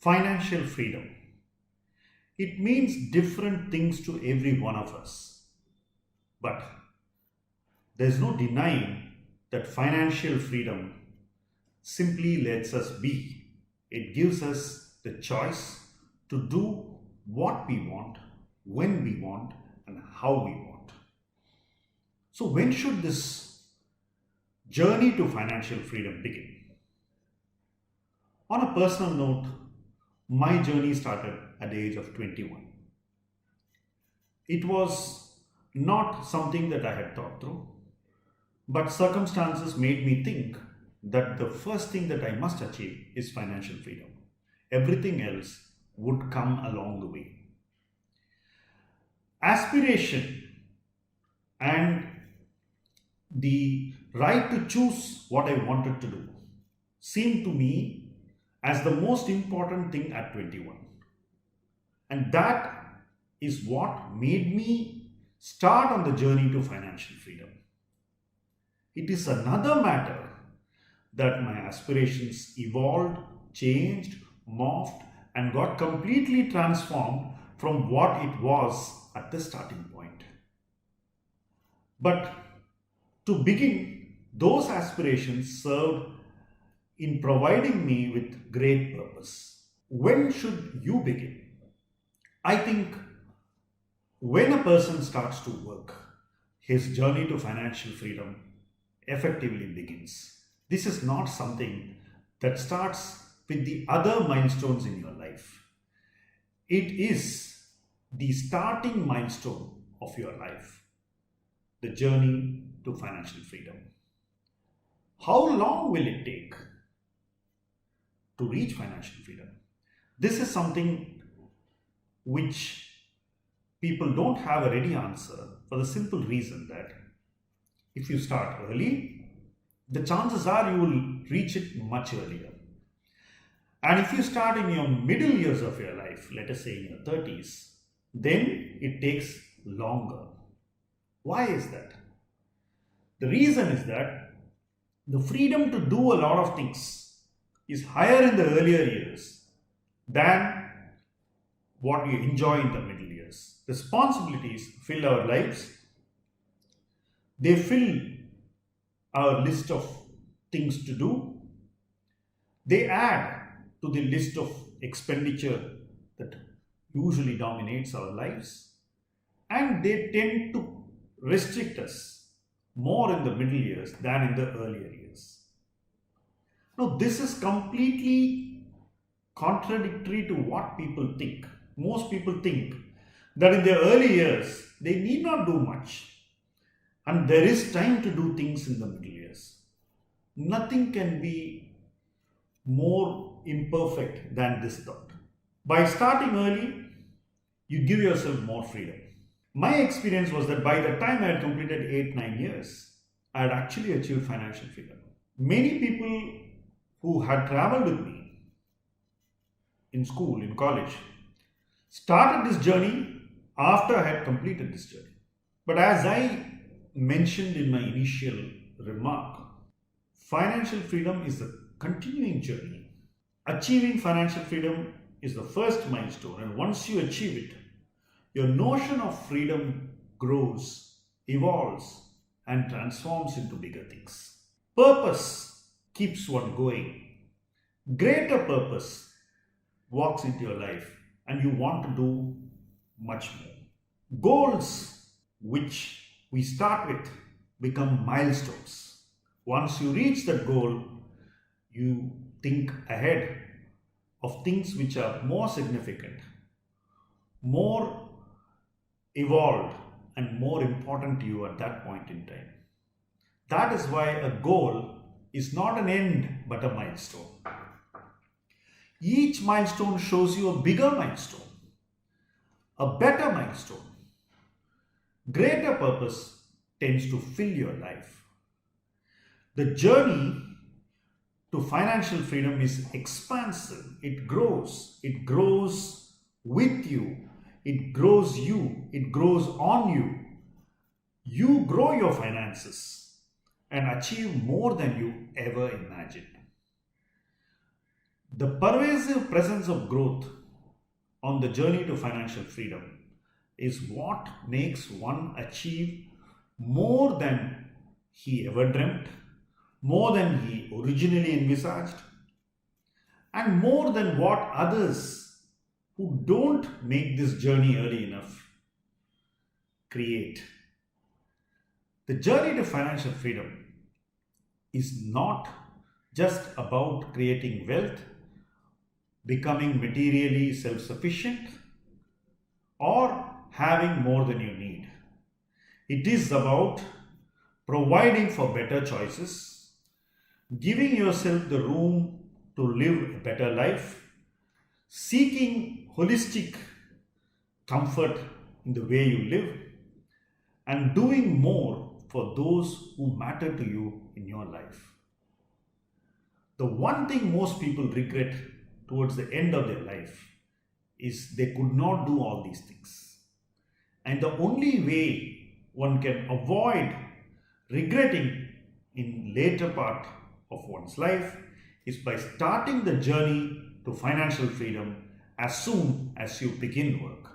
Financial freedom. It means different things to every one of us. But there's no denying that financial freedom simply lets us be. It gives us the choice to do what we want, when we want, and how we want. So, when should this journey to financial freedom begin? On a personal note, my journey started at the age of 21. It was not something that I had thought through, but circumstances made me think that the first thing that I must achieve is financial freedom. Everything else would come along the way. Aspiration and the right to choose what I wanted to do seemed to me as the most important thing at 21. And that is what made me start on the journey to financial freedom. It is another matter that my aspirations evolved, changed, morphed, and got completely transformed from what it was at the starting point. But to begin, those aspirations served in providing me with great purpose. When should you begin? I think when a person starts to work, his journey to financial freedom effectively begins. This is not something that starts with the other milestones in your life. It is the starting milestone of your life, the journey to financial freedom. How long will it take to reach financial freedom? This is something which people don't have a ready answer for the simple reason that if you start early, the chances are you will reach it much earlier. And if you start in your middle years of your life, let us say in your 30s, then it takes longer. Why is that? The reason is that the freedom to do a lot of things is higher in the earlier years than what we enjoy in the middle years. Responsibilities fill our lives. They fill our list of things to do. They add to the list of expenditure that usually dominates our lives. And they tend to restrict us more in the middle years than in the earlier years. Now, this is completely contradictory to what people think. Most people think that in their early years, they need not do much. And there is time to do things in the middle years. Nothing can be more imperfect than this thought. By starting early, you give yourself more freedom. My experience was that by the time I had completed 8-9 years, I had actually achieved financial freedom. Many people who had traveled with me in school, in college, started this journey after I had completed this journey. But as I mentioned in my initial remark, financial freedom is a continuing journey. Achieving financial freedom is the first milestone, and once you achieve it, your notion of freedom grows, evolves, and transforms into bigger things. Purpose keeps one going. Greater purpose walks into your life, and you want to do much more. Goals, which we start with, become milestones. Once you reach that goal, you think ahead of things which are more significant, more evolved, and more important to you at that point in time. That is why a goal is not an end but a milestone. Each milestone shows you a bigger milestone, a better milestone. Greater purpose tends to fill your life. The journey to financial freedom is expansive. It grows with you. It grows you. It grows on you. You grow your finances and achieve more than you ever imagined. The pervasive presence of growth on the journey to financial freedom is what makes one achieve more than he ever dreamt, more than he originally envisaged, and more than what others who don't make this journey early enough create. The journey to financial freedom is not just about creating wealth, becoming materially self sufficient, or having more than you need. It is about providing for better choices, giving yourself the room to live a better life, seeking holistic comfort in the way you live, and doing more for those who matter to you in your life. The one thing most people regret towards the end of their life is they could not do all these things. And the only way one can avoid regretting in later part of one's life is by starting the journey to financial freedom as soon as you begin work.